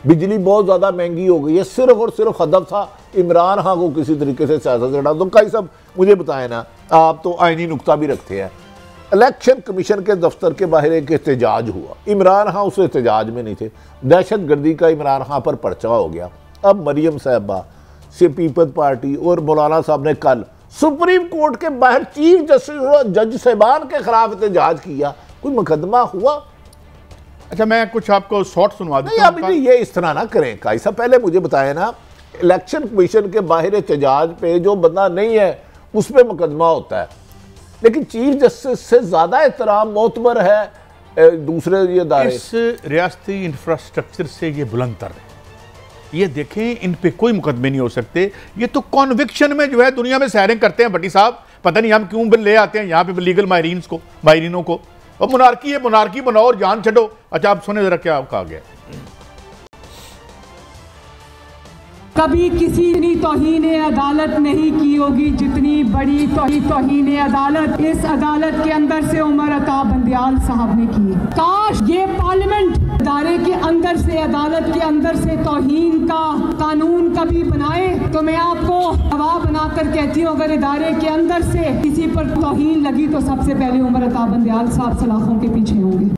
Speaker 3: बिजली बहुत ज़्यादा महंगी हो गई है, सिर्फ और सिर्फ हदफ था इमरान खान को किसी तरीके से सियासत से हटा दो। काजी साहब मुझे बताएं ना, आप तो आईनी नुक्ता भी रखते हैं, इलेक्शन कमीशन के दफ्तर के बाहर एक एहतजाज हुआ, इमरान खान उस एहतजाज में नहीं थे, दहशत गर्दी का इमरान खान पर पर्चा हो गया। अब मरियम साहबा से पीपल्स पार्टी और मौलाना साहब ने कल सुप्रीम कोर्ट के बाहर चीफ जस्टिस जज साहबान के खिलाफ एहतजाज किया, कोई मुकदमा हुआ?
Speaker 1: अच्छा मैं कुछ आपको शॉर्ट सुनवा देता
Speaker 3: हूं। नहीं, ये इस तरह ना करें काजी साहब, पहले मुझे बताएं ना, इलेक्शन कमीशन के बाहर एहतजाज पे जो बंदा नहीं है उस पर मुकदमा होता है, लेकिन चीफ जस्टिस से ज्यादा एहतराम मोतबर है दूसरे ये दायरे।
Speaker 1: इस रियासती इंफ्रास्ट्रक्चर से ये बुलंदतर है, ये देखें इन पे कोई मुकदमे नहीं हो सकते। ये तो कॉन्विक्शन में जो है दुनिया में सैरिंग करते हैं भट्टी साहब, पता नहीं हम क्यों ले आते हैं यहाँ पे लीगल माहरीनों को। और मोनार्की है, मोनार्की बनाओ और जान छो। अच्छा आप सुने जरा क्या कहा गया।
Speaker 5: कभी किसी ने तौहीन अदालत नहीं की होगी जितनी बड़ी तौहीन अदालत इस अदालत के अंदर से उमर अता बंदियाल साहब ने की। काश ये पार्लियामेंट इदारे के अंदर से, अदालत के अंदर से तौहीन का कानून कभी बनाए तो मैं आपको गवाह बनाकर कहती हूँ, अगर इदारे के अंदर से किसी पर तौहीन लगी तो सबसे पहले उमर अता बंदियाल साहब सलाखों के पीछे होंगे।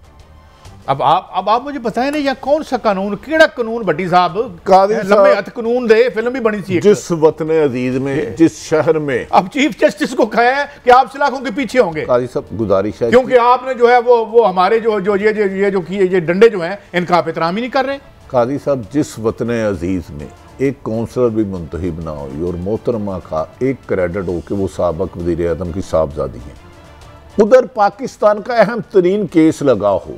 Speaker 1: अब आप मुझे बताएं ना, यह कौन सा कानून, केड़ा कानून भट्टी साहब,
Speaker 3: लंबे
Speaker 1: हथ कानून दे फिल्म भी बनी थी
Speaker 3: जिस वतन अजीज में, जिस शहर में।
Speaker 1: अब चीफ जस्टिस को कहा है कि आप सलाखों के पीछे होंगे।
Speaker 3: काजी साहब गुजारिश है,
Speaker 1: क्योंकि आपने जो है वो हमारे ये डंडे जो हैं इनका आप एहतराम ही नहीं कर रहे।
Speaker 3: काजी साहब जिस वतन अजीज में एक काउंसलर भी मुंतखब ना हुई और मोहतरमा का एक क्रेडिट हो कि वो साबिक वज़ीर आज़म की साहबजादी है, उधर पाकिस्तान का अहम तरीन केस लगा हो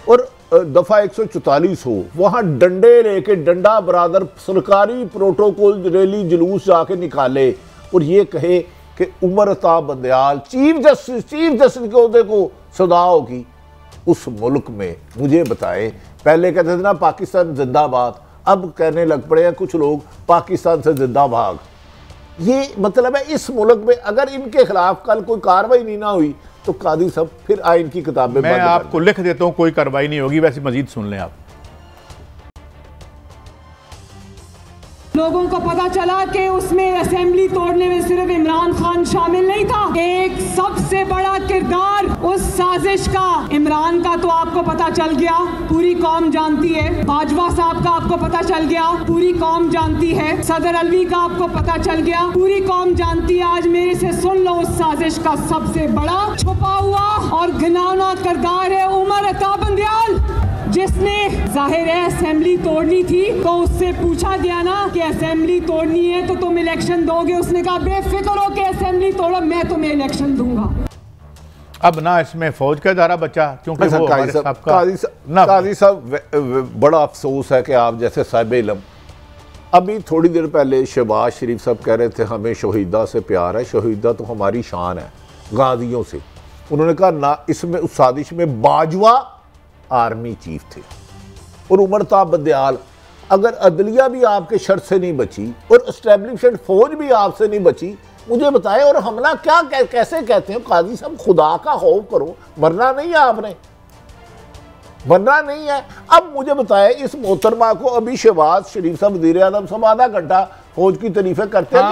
Speaker 3: और दफ़ा 144 हो, वहाँ डंडे लेके डंडा बरादर सरकारी प्रोटोकॉल रैली जुलूस जाके निकाले और ये कहे कि उमर अता बंदियाल चीफ जस्टिस के ओहदे को सदा होगी। उस मुल्क में मुझे बताएं पहले कहते थे ना पाकिस्तान जिंदाबाद, अब कहने लग पड़े हैं कुछ लोग पाकिस्तान से जिंदा भाग। ये मतलब है इस मुल्क में अगर इनके खिलाफ कल कोई कार्रवाई नहीं ना हुई तो कादी साहब फिर आइन की किताबें
Speaker 1: मैं आपको लिख देता हूँ, कोई कार्रवाई नहीं होगी। वैसे मजीद सुन लें आप।
Speaker 5: लोगों को पता चला कि उसमें असेंबली तोड़ने में सिर्फ इमरान खान शामिल नहीं था। एक सबसे बड़ा किरदार उस साजिश का इमरान का तो आपको पता चल गया, पूरी कौम जानती है। बाजवा साहब का आपको पता चल गया, पूरी कौम जानती है। सदर अलवी का आपको पता चल गया, पूरी कौम जानती है। आज मेरे से सुन लो, उस साजिश का सबसे बड़ा छुपा हुआ और घिनौना किरदार है उमर अता बंदयाल, जिसने जाहिर है असेंबली तोड़नी थी तो उससे पूछा गया ना कि असेंबली तोड़नी है तो तुम इलेक्शन दोगे। उसने कहा बेफिक्र हो कि असेंबली तोड़ो, मैं तुम्हें इलेक्शन दूंगा।
Speaker 1: अब ना इसमें फौज का इदारा बचा, क्योंकि वो हमारे साहब का
Speaker 3: काजी साहब बड़ा अफसोस है कि आप जैसे साहिब इल्म, अभी थोड़ी देर पहले शहबाज शरीफ साहब कह रहे थे हमें शहीदा से प्यार है, शहीदा तो हमारी शान है गाजियों से। उन्होंने कहा ना इसमें उस साजिश में बाजवा आर्मी चीफ थे और उमर अता बंदयाल। अगर अदलिया भी आपके शर्त से नहीं बची और एस्टेब्लिशमेंट फौज भी आपसे नहीं बची, मुझे बताएं। और हमला क्या कैसे कहते हैं काजी साहब? खुदा का खौफ करो, मरना नहीं है आपने, मरना नहीं है। अब मुझे बताएं इस मोहतरमा को अभी शहबाज शरीफ साहब वज़ीर आज़म साहब आधा घंटा फौज की तारीफें करते हैं।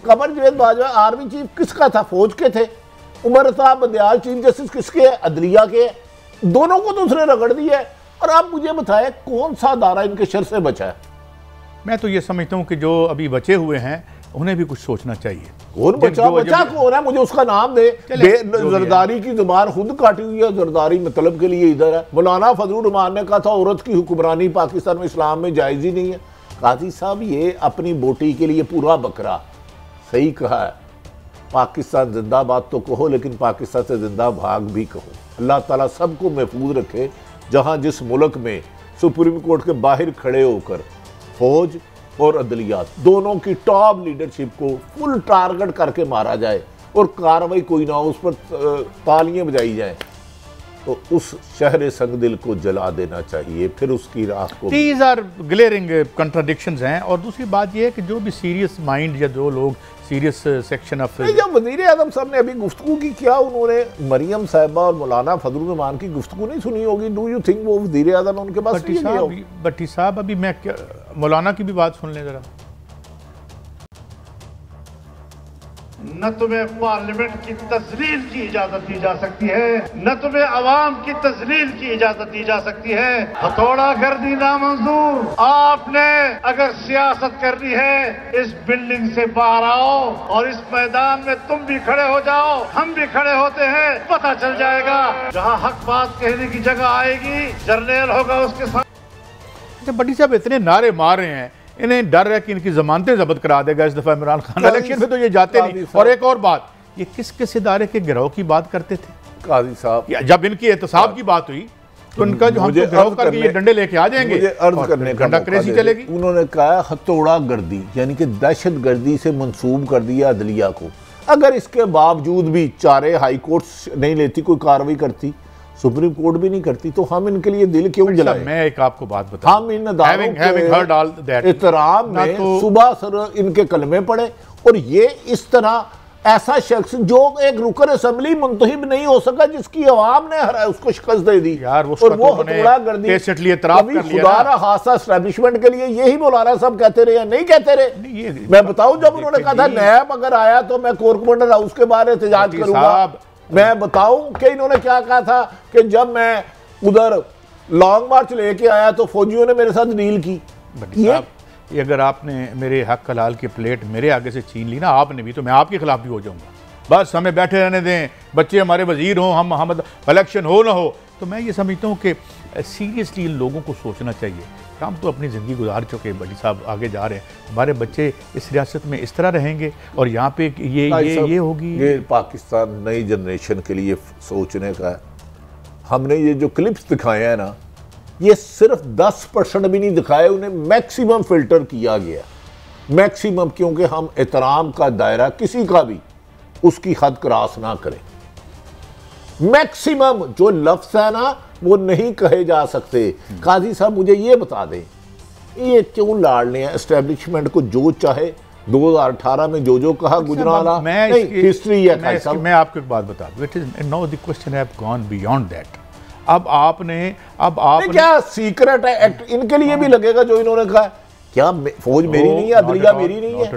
Speaker 3: कमर जवेद बाजवा आर्मी चीफ किसका था? फौज के थे। उमर अता बंदयाल चीफ जस्टिस किसके है? अदलिया के। दोनों को तो उसने रगड़ दिया है। और आप मुझे बताएं कौन सा दायरा इनके शर से बचा है?
Speaker 1: मैं तो ये समझता हूँ कि जो अभी बचे हुए हैं उन्हें भी कुछ सोचना चाहिए।
Speaker 3: कौन बचा कौन है? मुझे उसका नाम दे। जरदारी की जुबान खुद काटी हुई है, जरदारी मतलब के लिए इधर है। मौलाना फजलुर रहमान ने कहा था औरत की हुक्मरानी पाकिस्तान में इस्लाम में जायज़ ही नहीं है। काजी साहब ये अपनी बोटी के लिए पूरा बकरा, सही कहा है। पाकिस्तान जिंदाबाद तो कहो, लेकिन पाकिस्तान से जिंदा भाग भी कहो। अल्लाह ताला सबको महफूज रखे। जहाँ जिस मुल्क में सुप्रीम कोर्ट के बाहर खड़े होकर फौज और अदलियात दोनों की टॉप लीडरशिप को फुल टारगेट करके मारा जाए और कार्रवाई कोई ना हो, उस पर तालियां बजाई जाए, तो उस शहर संगदिल को जला देना चाहिए। फिर उसकी राख को
Speaker 1: दीज आर ग्लेयरिंग कंट्राडिक्शंस हैं। और दूसरी बात यह है कि जो भी सीरियस माइंड या जो लोग सीरियस सेक्शन ऑफ,
Speaker 3: जब वज़ीर आज़म साहब ने अभी गुफ्तगू की, क्या उन्होंने मरियम साहिबा और मौलाना फजलुर रहमान की गुफ्तगू नहीं सुनी होगी? डू यू थिंक वो वज़ीर आज़म उनके पास?
Speaker 1: भट्टी साहब अभी मैं मौलाना की भी बात सुन लें जरा।
Speaker 6: न तुम्हें पार्लियामेंट की तजलील की इजाजत दी जा सकती है, न तुम्हें अवाम की तजलील की इजाजत दी जा सकती है। हथौड़ा गर्दी नामंजूर। आपने अगर सियासत करनी है, इस बिल्डिंग से बाहर आओ और इस मैदान में तुम भी खड़े हो जाओ, हम भी खड़े होते हैं, पता चल जाएगा। जहां हक बात कहने की जगह आएगी, जर्नैल होगा उसके साथ।
Speaker 1: भट्टी साहब इतने नारे मार रहे हैं, इन्हें डर है कि इनकी जमानतें जब्त करा देगा इस दफा इमरान खान। इलेक्शन में तो ये जाते नहीं। और एक और बात, ये किस किस इदारे के गिरोह की बात करते थे
Speaker 3: काजी साहब?
Speaker 1: जब इनकी एहतसाब की बात हुई तो इनका जो हम गिरोह करके ये डंडे लेके आ जाएंगे,
Speaker 3: मुझे अर्ज करने का
Speaker 1: क्रेजी चलेगी।
Speaker 3: उन्होंने कहा हथौड़ा गर्दी यानी कि दहशत गर्दी से मंसूब कर दिया अदलिया को। अगर इसके बावजूद भी चारे हाई कोर्ट नहीं लेती, कोई कार्रवाई करती, सुप्रीम कोर्ट भी नहीं करती, तो हम इनके लिए दिल क्यों जलाएं?
Speaker 1: मैं एक आपको बात बताऊं,
Speaker 3: हम इन एहतराम में सुबह सर इनके कलमे पड़े। और ये इस तरह ऐसा शख्स जो एक रुकन असेंबली मुंतहिब नहीं हो सका, जिसकी आवाम ने उसको शिकस्त दे दी
Speaker 1: यार,
Speaker 3: और वो हथौड़ा गर्दी खुदा ना हादसा एस्टैब्लिशमेंट के लिए यही मौलाना सब कहते रहे, नहीं कहते रहे? मैं बताऊं, जब उन्होंने कहा था नैब अगर आया तो मैं कोर कमांडर हाउस के बारे में एहतजाज करूंगा। मैं बताऊं कि इन्होंने क्या कहा था कि जब मैं उधर लॉन्ग मार्च लेके आया तो फौजियों ने मेरे साथ डील की।
Speaker 1: ये अगर आपने मेरे हक हलाल की प्लेट मेरे आगे से छीन ली ना आपने भी, तो मैं आपके खिलाफ भी हो जाऊंगा। बस हमें बैठे रहने दें, बच्चे हमारे वजीर हों, हम इलेक्शन हो ना हो। तो मैं ये समझता हूँ कि सीरियसली लोगों को सोचना चाहिए। हम तो अपनी ज़िंदगी गुजार चुके, भट्टी साहब आगे जा रहे हैं, हमारे बच्चे इस रियासत में इस तरह रहेंगे और यहाँ पे ये होगी।
Speaker 3: ये पाकिस्तान नई जनरेशन के लिए सोचने का है। हमने ये जो क्लिप्स दिखाए हैं ना, ये सिर्फ 10% भी नहीं दिखाए, उन्हें मैक्सिमम फिल्टर किया गया, मैक्सिमम, क्योंकि हम एहतराम का दायरा किसी का भी उसकी हद क्रॉस ना करें। मैक्सिमम जो लफ्ज़ है ना, वो नहीं कहे जा सकते। काजी साहब मुझे ये बता दें, ये क्यों लाड़ लें एस्टेब्लिशमेंट को जो चाहे 2018 में जो कहा गुजराला हिस्ट्री है।
Speaker 1: मैं आपको एक बात बता दूं, it is now the question have gone beyond that. अब आपने
Speaker 3: क्या सीक्रेट है एक्ट इनके लिए भी लगेगा जो इन्होंने कहा? क्या फौज मेरी नहीं है, अदलिया मेरी नहीं है?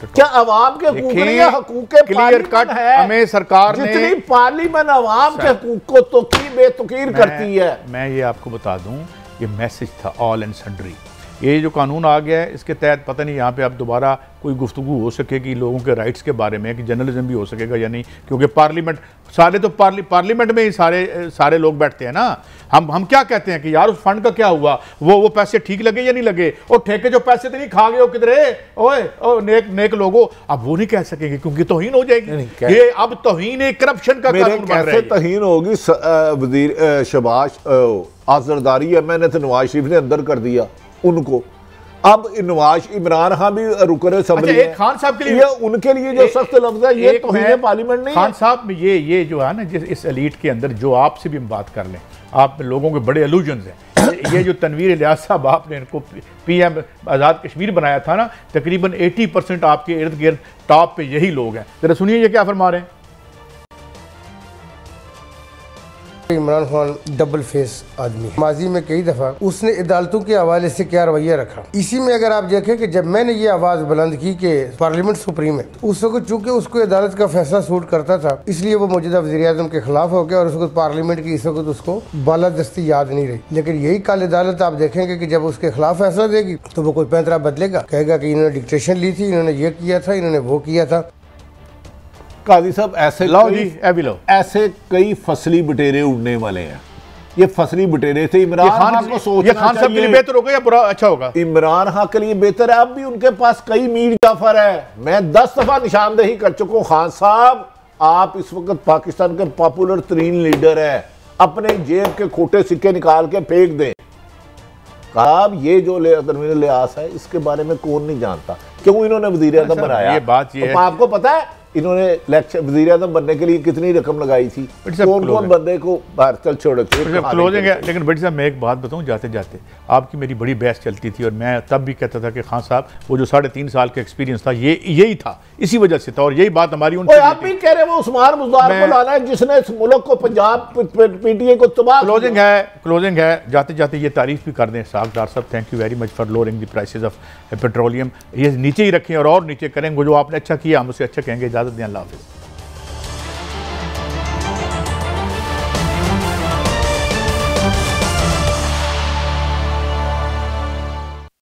Speaker 3: क्या अवाम के हकूक नहीं है? हकूक
Speaker 1: क्लियर कट है। हमें सरकार ने
Speaker 3: जितनी पार्लियामेंट अवाम के हकूक को तो की बेतुकीर करती है।
Speaker 1: मैं ये आपको बता दूं, ये मैसेज था ऑल एंड सन्ड्री। ये जो कानून आ गया है इसके तहत पता नहीं यहाँ पे अब दोबारा कोई गुफ्तगू हो सकेगी लोगों के राइट्स के बारे में कि जर्नलिज्म भी हो सकेगा या नहीं, क्योंकि पार्लियामेंट सारे तो पार्लियामेंट में ही सारे लोग बैठते हैं ना। हम क्या कहते हैं कि यार उस फंड का क्या हुआ, वो पैसे ठीक लगे या नहीं लगे, और ठेके जो पैसे तो नहीं खा गए हो किधरे, ओए नेक लोगों, अब वो नहीं कह सकेंगे क्योंकि तौहीन हो जाएगी। ये अब तौहीन करप्शन का कानून बन रहा है।
Speaker 3: तौहीन होगी? वजीर शहबाज आजरदारी है, मैंने तो नवाज शरीफ ने अंदर कर दिया उनको। अब नवाज इमरान खान भी रुकन असम्बली है।
Speaker 1: खान साहब के लिए
Speaker 3: उनके लिए जो सख्त लफ्ज है ये तौहीन पार्लियामेंट नहीं।
Speaker 1: खान साहब ये जो है ना, जिस इस एलीट के अंदर जो आपसे भी हम बात कर लें, आप लोगों के बड़े एलूजन्स हैं। ये जो तनवीर इलियास साहब आपने इनको PM आज़ाद कश्मीर बनाया था ना, तकरीबन 80% आपके इर्द गिर्द टॉप पे यही लोग हैं। जरा सुनिए ये क्या फरमा रहे हैं।
Speaker 7: इमरान खान डबल फेस आदमी है। माजी में कई दफ़ा उसने अदालतों के हवाले से क्या रवैया रखा। इसी में अगर आप देखें कि जब मैंने ये आवाज़ बुलंद की कि पार्लियामेंट सुप्रीम है, उस वक्त चूंकि उसको अदालत का फैसला सूट करता था, इसलिए वो मौजूदा वज़ीर-ए-आज़म के खिलाफ हो गया और उस वक्त पार्लियामेंट की इस वक्त उसको बालादस्ती याद नहीं रही। लेकिन यही कल अदालत आप देखेंगे कि जब उसके खिलाफ फैसला देगी तो वो कोई पैंतरा बदलेगा, कहेगा कि इन्होंने डिक्टेशन ली थी, इन्होंने ये किया था, इन्होंने वो किया था।
Speaker 3: काजी साहब ऐसे कई फसली बटेरे उड़ने वाले हैं। ये फसली बटेरे थे इमरान खान को सोचना
Speaker 1: खान साहब के लिए बेहतर होगा या बुरा अच्छा होगा?
Speaker 3: इमरान खान के लिए बेहतर है। अब भी उनके पास कई मीर जाफर है। मैं 10 दफा निशानदेही कर चुका हूं। खान साहब आप इस वक्त पाकिस्तान के पॉपुलर तरीन लीडर है, अपने जेब के खोटे सिक्के निकाल के फेंक दें। अब ये जो लिहाज है इसके बारे में कौन नहीं जानता, क्यों इन्होंने वज़ीर-ए-आज़म बनाया?
Speaker 1: ये बात ये
Speaker 3: तो आपको पता है इन्होंने वज़ीर-ए-आज़म बनने के लिए कितनी रकम लगाई थी? कौन बंदे को बाहर चल छोड़े
Speaker 1: क्लोजिंग है। लेकिन बड़ी साहब मैं एक बात बताऊं, जाते जाते आपकी मेरी बड़ी बहस चलती थी और मैं तब भी कहता था कि खान साहब वो जो 3.5 साल का एक्सपीरियंस था यही था, इसी वजह से था, और यही बात हमारी उनसे
Speaker 3: आप भी कह रहे हैं वो उस्मान बुज़दार को लाना है जिसने इस मुल्क को पंजाब PTI को तबाह।
Speaker 1: क्लोजिंग है जाते जाते ये तारीफ भी कर दें सागदार साहब, thank you very much for lowering the prices of petroleum. ये नीचे ही रखें और नीचे करें, जो आपने अच्छा किया हम उसे अच्छा कहेंगे। इजाज़त दें, अल्लाह हाफ़िज़।